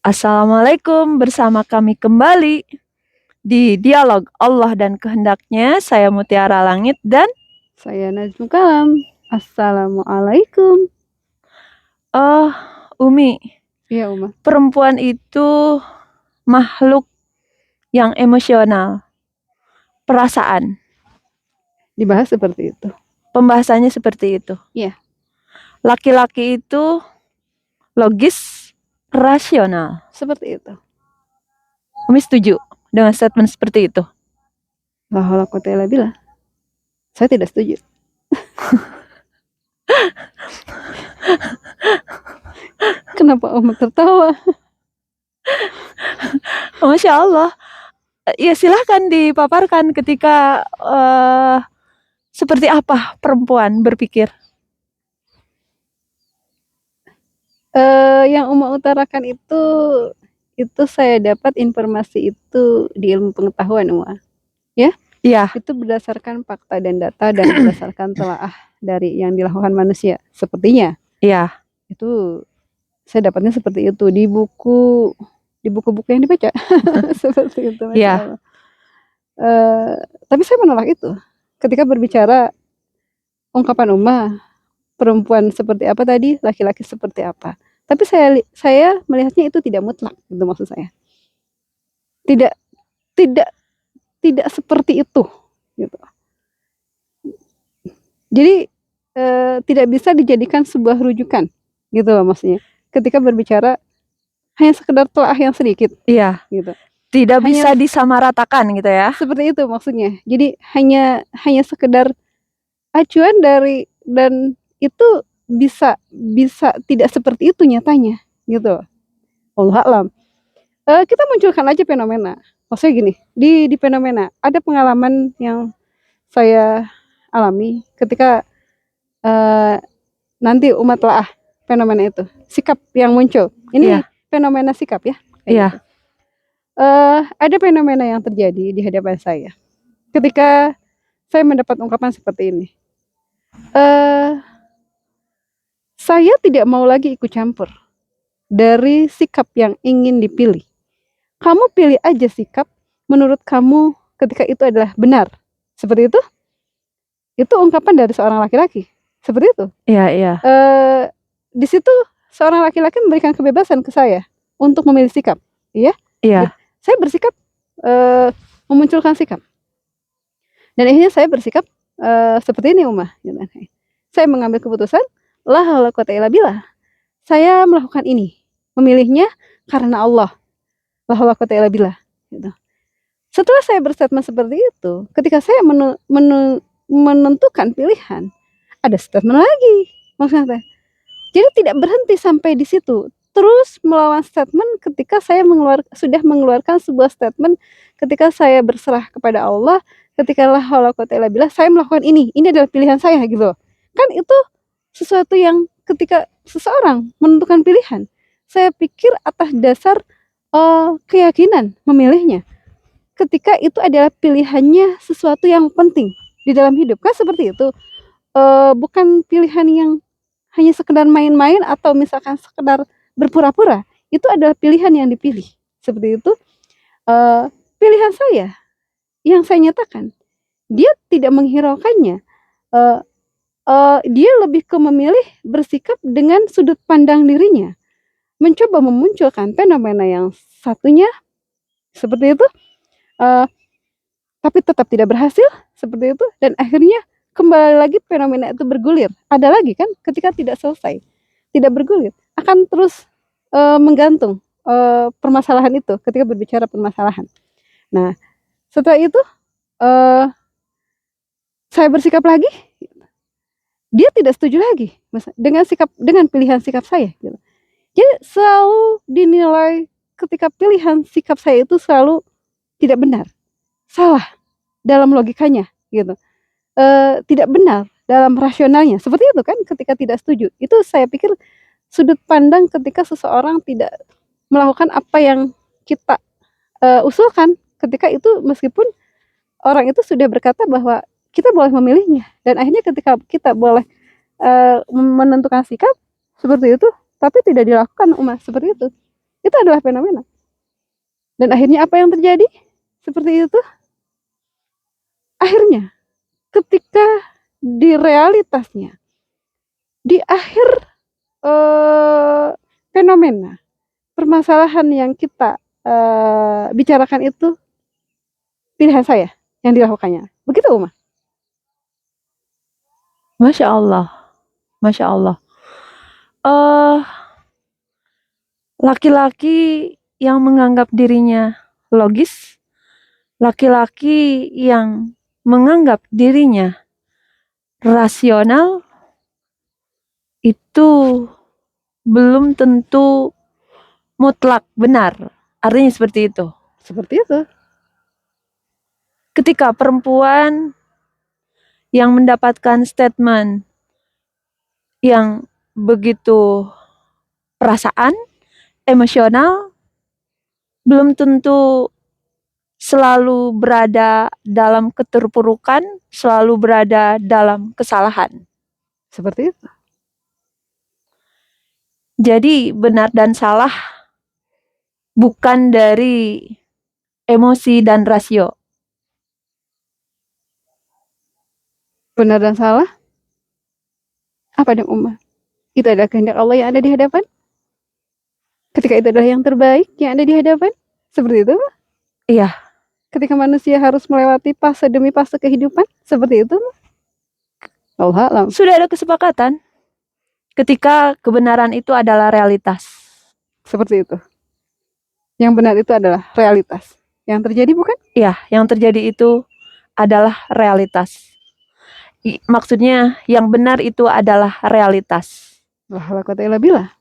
Assalamualaikum, bersama kami kembali di Dialog Allah dan Kehendaknya. Saya Mutiara Langit dan Saya Najmul Kalam. Assalamualaikum. oh, Umi, Iya, Uma. perempuan itu makhluk yang emosional, perasaan. Dibahas seperti itu. Pembahasannya seperti itu. Iya. Laki-laki itu logis, rasional. Seperti itu. Umi setuju dengan statement seperti itu? La haula wa quwwata illa billah. Saya tidak setuju. Kenapa Uma tertawa? Masya Allah. Ya silahkan dipaparkan ketika seperti apa perempuan berpikir. Yang Uma utarakan itu saya dapat informasi itu di ilmu pengetahuan, Uma. Ya? Iya. Itu berdasarkan fakta dan data dan berdasarkan telaah dari yang dilakukan manusia. Sepertinya. Iya. Itu saya dapatnya seperti itu di buku-buku yang dibaca. Seperti itu. Iya. Tapi saya menolak itu. Ketika berbicara ungkapan perempuan seperti apa tadi, laki-laki seperti apa. Tapi saya melihatnya itu tidak mutlak, itu maksud saya. Tidak seperti itu, gitu. Jadi tidak bisa dijadikan sebuah rujukan, gitu loh maksudnya. Ketika berbicara hanya sekedar telah yang sedikit, iya, gitu. Tidak bisa disamaratakan, gitu ya. Seperti itu maksudnya. Jadi hanya sekedar acuan dari, dan itu bisa tidak seperti itu nyatanya, gitu. Wallahu a'lam. Kita munculkan aja fenomena. Maksudnya gini, di fenomena ada pengalaman yang saya alami ketika nanti umat telah fenomena itu, sikap yang muncul. Ini fenomena sikap ya. Iya. Gitu. Ada fenomena yang terjadi di hadapan saya. Ketika saya mendapat ungkapan seperti ini, saya tidak mau lagi ikut campur dari sikap yang ingin dipilih. Kamu pilih aja sikap menurut kamu ketika itu adalah benar. Seperti itu? Itu ungkapan dari seorang laki-laki. Seperti itu. Iya. Di situ seorang laki-laki memberikan kebebasan ke saya untuk memilih sikap. Iya. Saya bersikap, memunculkan sikap. Dan akhirnya saya bersikap seperti ini, Uma. Saya mengambil keputusan, la haula wa quwwata illa billah. Saya melakukan ini, memilihnya karena Allah. La haula wa quwwata illa billah. Gitu. Setelah saya berstatement seperti itu, ketika saya menentukan pilihan, ada statement lagi, maksudnya. Jadi tidak berhenti sampai di situ. Terus melawan statement ketika saya sudah mengeluarkan sebuah statement ketika saya berserah kepada Allah, ketika la haula wa quwwata illa billah, saya melakukan ini adalah pilihan saya, gitu. Kan itu sesuatu yang ketika seseorang menentukan pilihan, saya pikir atas dasar keyakinan memilihnya. Ketika itu adalah pilihannya sesuatu yang penting di dalam hidup, kan seperti itu. Bukan pilihan yang hanya sekedar main-main atau misalkan sekedar berpura-pura. Itu adalah pilihan yang dipilih. Seperti itu. Pilihan saya yang saya nyatakan, dia tidak menghiraukannya. Dia lebih ke memilih bersikap dengan sudut pandang dirinya, mencoba memunculkan fenomena yang satunya seperti itu, tapi tetap tidak berhasil seperti itu, dan akhirnya kembali lagi fenomena itu bergulir. Ada lagi kan ketika tidak selesai, tidak bergulir, akan terus menggantung permasalahan itu ketika berbicara permasalahan. Nah, setelah itu saya bersikap lagi, dia tidak setuju lagi dengan pilihan sikap saya, gitu. Jadi selalu dinilai ketika pilihan sikap saya itu selalu tidak benar, salah dalam logikanya, gitu. Tidak benar dalam rasionalnya, seperti itu kan ketika tidak setuju. Itu saya pikir sudut pandang ketika seseorang tidak melakukan apa yang kita usulkan, ketika itu meskipun orang itu sudah berkata bahwa kita boleh memilihnya, dan akhirnya ketika kita boleh menentukan sikap seperti itu, tapi tidak dilakukan seperti itu. Itu adalah fenomena. Dan akhirnya apa yang terjadi? Seperti itu. Akhirnya ketika di realitasnya, di akhir fenomena, permasalahan yang kita bicarakan itu pilihan saya yang dilakukannya. Begitu, Uma? Masya Allah, Masya Allah. Eh, Laki-laki yang menganggap dirinya logis, laki-laki yang menganggap dirinya rasional itu belum tentu mutlak benar. Artinya seperti itu. Seperti itu. Ketika perempuan yang mendapatkan statement yang begitu perasaan, emosional, belum tentu selalu berada dalam keterpurukan, selalu berada dalam kesalahan. Seperti itu. Jadi benar dan salah bukan dari emosi dan rasio. Benar dan salah, apa dong, Uma? Itu adalah kehendak Allah yang ada di hadapan. Ketika itu adalah yang terbaik yang ada di hadapan. Seperti itu. Iya. Ketika manusia harus melewati fase demi fase kehidupan. Seperti itu. Allah alam. Sudah ada kesepakatan ketika kebenaran itu adalah realitas. Seperti itu. Yang benar itu adalah realitas. Yang terjadi bukan? Iya, yang terjadi itu adalah realitas. Maksudnya yang benar itu adalah realitas. Alhamdulillah.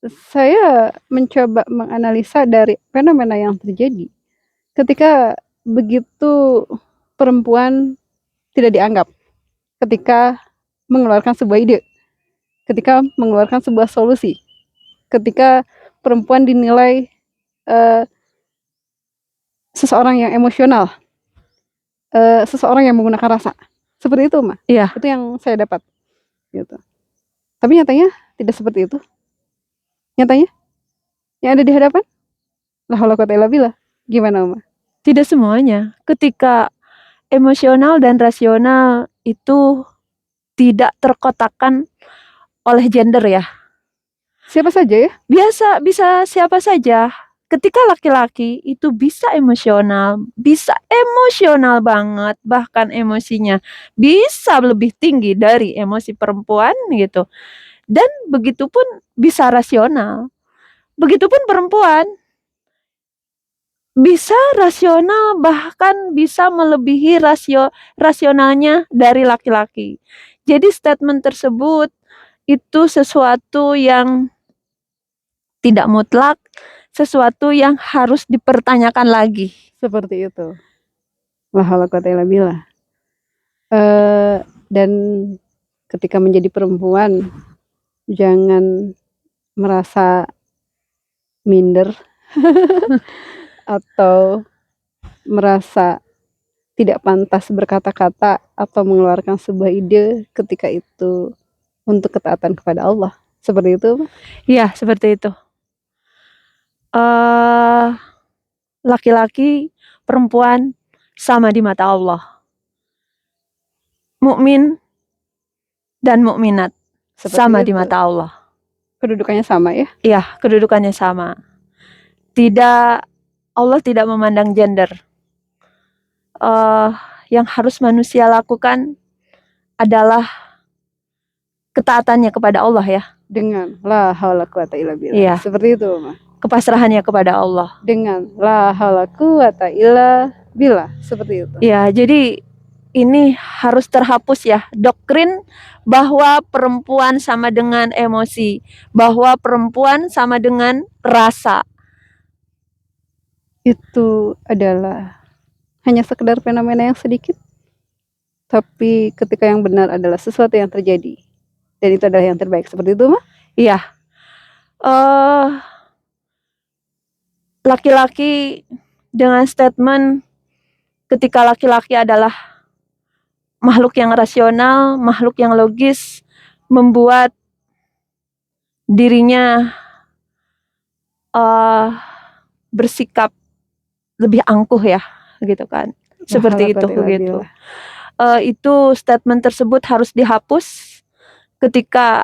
Saya mencoba menganalisa dari fenomena yang terjadi. Ketika begitu perempuan tidak dianggap. Ketika mengeluarkan sebuah ide. Ketika mengeluarkan sebuah solusi. Ketika perempuan dinilai seseorang yang emosional. Seseorang yang menggunakan rasa. Seperti itu, Ma. Iya. Itu yang saya dapat. Gitu. Tapi nyatanya tidak seperti itu. Nyatanya yang ada di hadapan la haula wala quwata illa billah. Gimana, Ma? Tidak semuanya. Ketika emosional dan rasional itu tidak terkotakkan oleh gender ya. Siapa saja ya? Bisa siapa saja. Ketika laki-laki itu bisa emosional banget, bahkan emosinya bisa lebih tinggi dari emosi perempuan gitu. Dan begitupun bisa rasional. Begitupun perempuan bisa rasional, bahkan bisa melebihi rasionalnya dari laki-laki. Jadi statement tersebut itu sesuatu yang tidak mutlak, sesuatu yang harus dipertanyakan lagi. Seperti itu. La haula wala quwata illa billah. Dan ketika menjadi perempuan jangan merasa minder atau merasa tidak pantas berkata-kata atau mengeluarkan sebuah ide ketika itu untuk ketaatan kepada Allah. Seperti itu, Pak? Iya, seperti itu. Laki-laki, perempuan sama di mata Allah. Mukmin dan mukminat sama di mata Allah. Kedudukannya sama ya? Iya, kedudukannya sama. Allah tidak memandang gender. Yang harus manusia lakukan adalah ketaatannya kepada Allah ya. Dengan la haula quwata illa billah. Iya. Seperti itu, Ma. Kepasrahannya kepada Allah. Dengan la haula quwata illa billah. Seperti itu. Ya, jadi ini harus terhapus ya, doktrin bahwa perempuan sama dengan emosi, bahwa perempuan sama dengan rasa. Itu adalah hanya sekedar fenomena yang sedikit, tapi ketika yang benar adalah sesuatu yang terjadi, dan itu adalah yang terbaik. Seperti itu, Ma? Iya. Laki-laki dengan statement ketika laki-laki adalah makhluk yang rasional, makhluk yang logis, membuat dirinya bersikap lebih angkuh ya, gitu kan. Seperti itu begitu. Itu statement tersebut harus dihapus ketika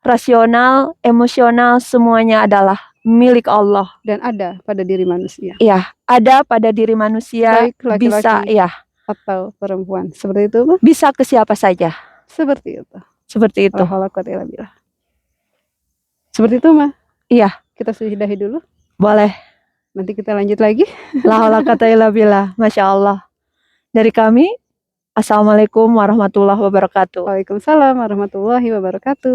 rasional, emosional semuanya adalah milik Allah. Dan ada pada diri manusia. Iya, ada pada diri manusia, Baik laki-laki bisa ya, atau perempuan. Seperti itu, Pak? bisa ke siapa saja. Seperti itu. Seperti itu. La haula quwwata illa billah. Seperti itu, Ma. Iya. Kita sudahi dulu. Boleh. Nanti kita lanjut lagi. La haula quwwata illa billah. Masya Allah. Dari kami, Assalamualaikum warahmatullahi wabarakatuh. Waalaikumsalam warahmatullahi wabarakatuh.